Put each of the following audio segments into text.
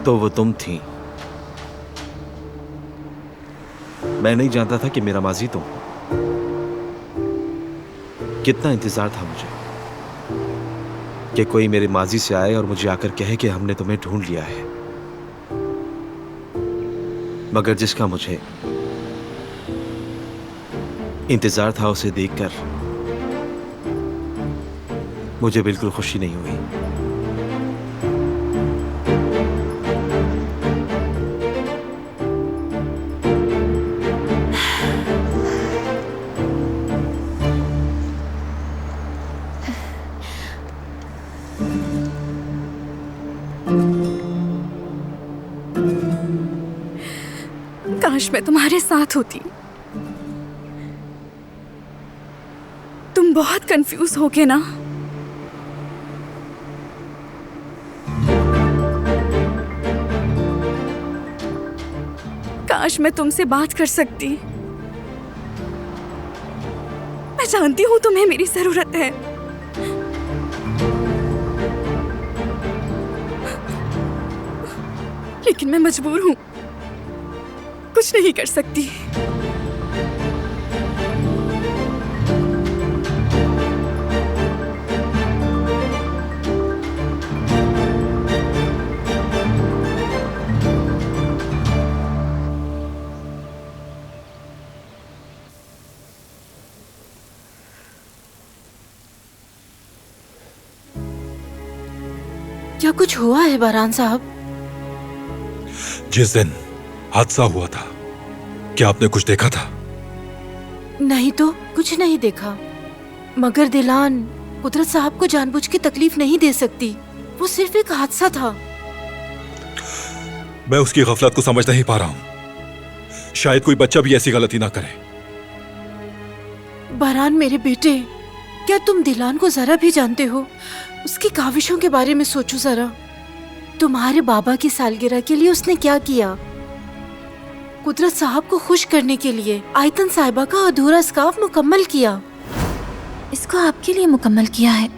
तो वो तुम थी। मैं नहीं जानता था कि मेरा माजी तुम हो। कितना इंतजार था मुझे कि कोई मेरे माजी से आए और मुझे आकर कहे कि हमने तुम्हें ढूंढ लिया है। मगर जिसका मुझे इंतजार था उसे देखकर मुझे बिल्कुल खुशी नहीं हुई। काश मैं तुम्हारे साथ होती। तुम बहुत कंफ्यूज होगे ना। काश मैं तुमसे बात कर सकती। मैं जानती हूँ तुम्हें मेरी जरूरत है, लेकिन मैं मजबूर हूँ, कुछ नहीं कर सकती। क्या कुछ हुआ है बारान साहब? जिस दिन हादसा हुआ था, क्या आपने कुछ देखा था? नहीं तो कुछ नहीं देखा, मगर दिलान कुदरत साहब को जानबूझ के तकलीफ नहीं दे सकती। वो सिर्फ एक हादसा था। मैं उसकी गफलत को समझ नहीं पा रहा हूं। शायद कोई बच्चा भी ऐसी गलती ना करे। बारान मेरे बेटे, क्या तुम दिलान को जरा भी जानते हो? उसकी काविशों के बारे में सोचो जरा। तुम्हारे बाबा की सालगिरह के लिए उसने क्या किया? कुदरत साहब को खुश करने के लिए आयतन साहिबा का अधूरा स्कार्फ मुकम्मल किया। इसको आपके लिए मुकम्मल किया है।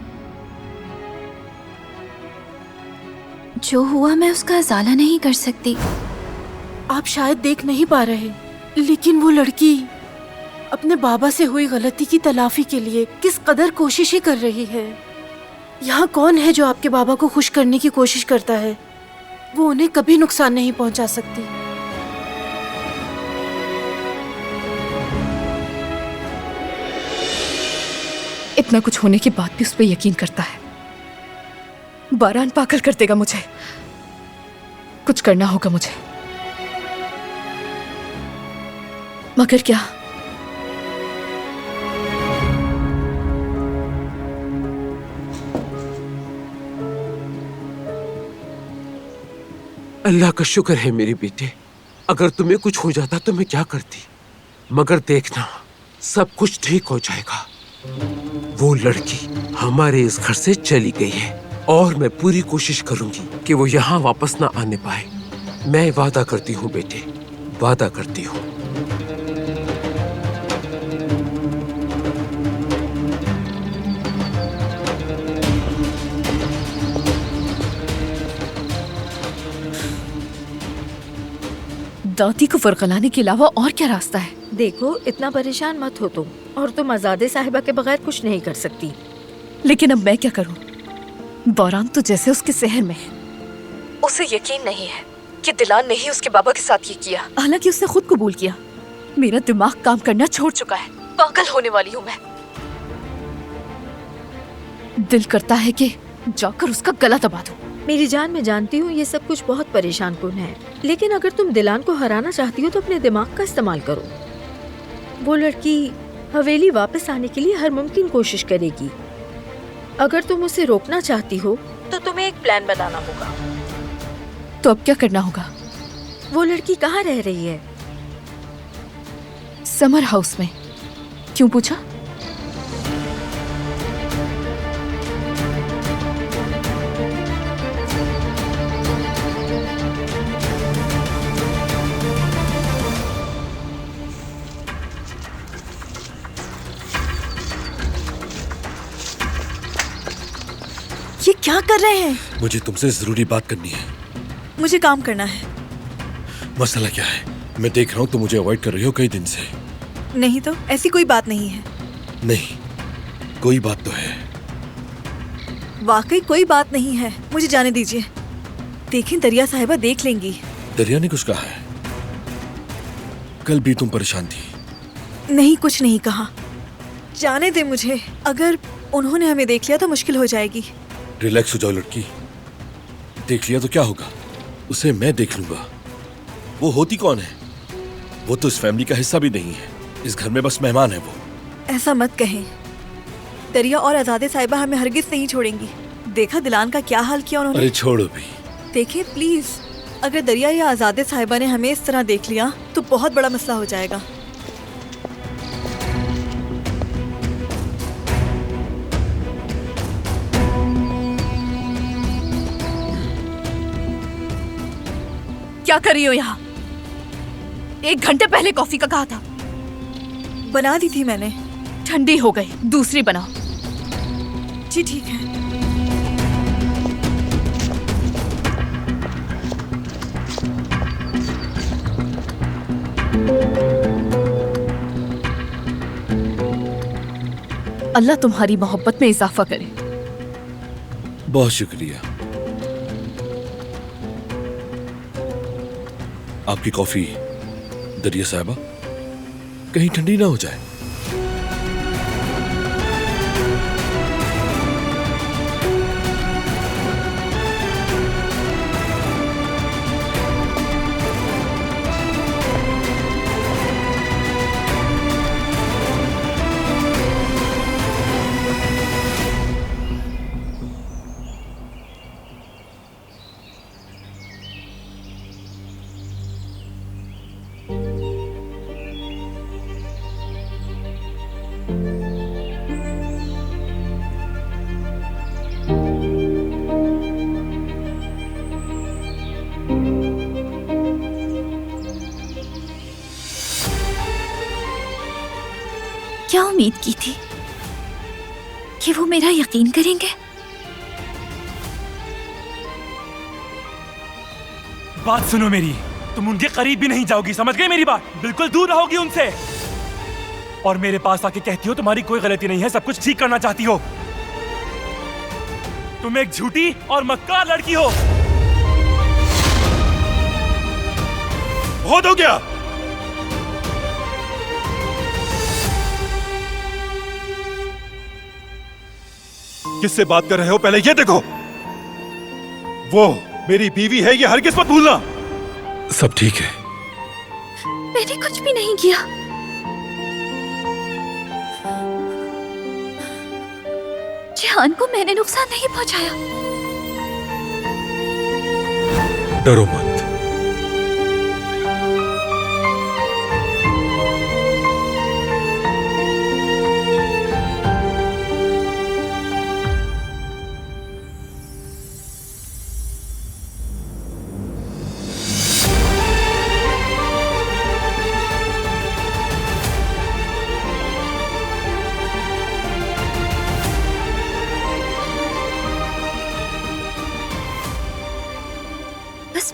जो हुआ मैं उसका इजाला नहीं कर सकती। आप शायद देख नहीं पा रहे, लेकिन वो लड़की अपने बाबा से हुई गलती की तलाफी के लिए किस कदर कोशिशें कर रही है। यहाँ कौन है जो आपके बाबा को खुश करने की कोशिश करता है? वो उन्हें कभी नुकसान नहीं पहुंचा सकती। इतना कुछ होने के बाद भी उस पर यकीन करता है। बारान पागल कर देगा मुझे। कुछ करना होगा मुझे। मगर क्या? अल्लाह का शुक्र है मेरे बेटे। अगर तुम्हें कुछ हो जाता तो मैं क्या करती, मगर देखना सब कुछ ठीक हो जाएगा। वो लड़की हमारे इस घर से चली गई है और मैं पूरी कोशिश करूंगी कि वो यहाँ वापस ना आने पाए। मैं वादा करती हूँ बेटे, वादा करती हूँ। दादी को फरगलाने के अलावा और क्या रास्ता है? देखो, इतना परेशान मत हो तुम, और तुम आजादे साहिबा के बगैर कुछ नहीं कर सकती। लेकिन अब मैं क्या करूं? बारान तो जैसे उसके शहर में है। उसे यकीन नहीं है कि दिलान ने ही उसके बाबा के साथ ये किया। हालांकि उसने खुद कबूल किया। मेरा दिमाग काम करना छोड़ चुका है। पागल होने वाली हूँ मैं। दिल करता है कि जाकर उसका गला दबा दूं। मेरी जान, मैं जानती हूँ ये सब कुछ बहुत परेशान कुन है, लेकिन अगर तुम दिलान को हराना चाहती हो तो अपने दिमाग का इस्तेमाल करो। वो लड़की हवेली वापस आने के लिए हर मुमकिन कोशिश करेगी। अगर तुम उसे रोकना चाहती हो तो तुम्हें एक प्लान बनाना होगा। तो अब क्या करना होगा? वो लड़की कहाँ रह रही है? समर हाउस में। क्यों पूछा? ये क्या कर रहे हैं? मुझे तुमसे जरूरी बात करनी है। मुझे काम करना है। मसला क्या है? मैं देख रहा हूँ तुम मुझे अवॉइड कर रही हो कई दिन से। नहीं तो ऐसी कोई बात नहीं है। नहीं, कोई बात तो है। वाकई कोई बात नहीं है, मुझे जाने दीजिए। देखें दरिया साहिबा देख लेंगी। दरिया ने कुछ कहा है? कल भी तुम परेशान थी। नहीं, कुछ नहीं कहा। जाने दे मुझे। अगर उन्होंने हमें देख लिया तो मुश्किल हो जाएगी। रिलैक्स हो जाओ लड़की। देख लिया तो क्या होगा, उसे मैं देख लूंगा। वो होती कौन है? वो तो इस फैमिली का हिस्सा भी नहीं है, इस घर में बस मेहमान है वो। ऐसा मत कहें। दरिया और आजादे साहिबा हमें हरगिज नहीं छोड़ेंगी। देखा दिलान का क्या हाल किया उन्होंने। अरे छोड़ो भी। देखिए प्लीज, अगर दरिया या आजादे साहिबा ने हमें इस तरह देख लिया तो बहुत बड़ा मसला हो जाएगा। क्या कर रही हो यहाँ? 1 घंटे पहले कॉफी का कहा था। बना दी थी मैंने। ठंडी हो गई, दूसरी बनाओ। जी ठीक है। अल्लाह तुम्हारी मोहब्बत में इजाफा करे। बहुत शुक्रिया। आपकी कॉफी दरिया साहबा कहीं ठंडी ना हो जाए। क्या उम्मीद की थी कि वो मेरा यकीन करेंगे? बात सुनो मेरी, तुम उनके करीब भी नहीं जाओगी, समझ गई मेरी बात? बिल्कुल दूर रहोगी उनसे। और मेरे पास आके कहती हो तुम्हारी कोई गलती नहीं है, सब कुछ ठीक करना चाहती हो। तुम एक झूठी और मक्कार लड़की हो। बहुत हो गया। किससे बात कर रहे हो पहले ये देखो। वो मेरी बीवी है, ये हरगिज़ मत भूलना। सब ठीक है। मैंने कुछ भी नहीं किया। जिहान को मैंने नुकसान नहीं पहुंचाया। डरो मत।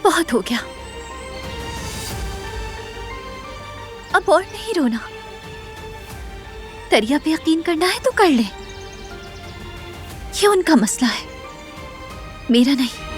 बहुत हो गया, अब और नहीं रोना। दरिया पे यकीन करना है तो कर ले, ये उनका मसला है, मेरा नहीं।